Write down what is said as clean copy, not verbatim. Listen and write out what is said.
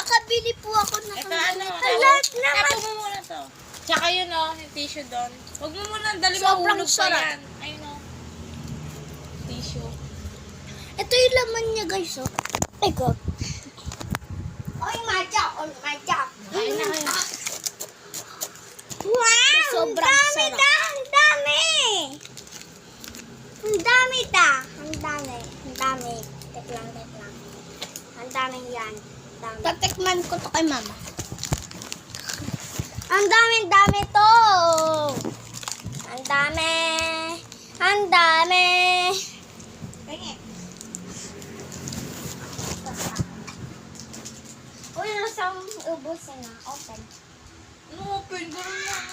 nakabili po ako ng Ito ano? Lahat naman. Tapo mo muna to. Tsaka yun o, yung tissue doon. Huwag mo muna dali Sobrang mahulog pa sarap. yan. Ayun o. Tissue. Ito yung laman niya, guys, oh. Ay, ko. Oy, matcha. Oy, matcha. Kain na kayo. Wow! Sobrang ang dami sarap. ta! Ang dami! Ang dami ta! Ang dami. Ang dami. Tek lang. Ang dami yan. Ang dami. Tatikman ko to kay mama. Ang dami to! Ang dami! Ang dami! Tingin. Uy, lusang ubusin na. Open. Ano open? Ganun lang.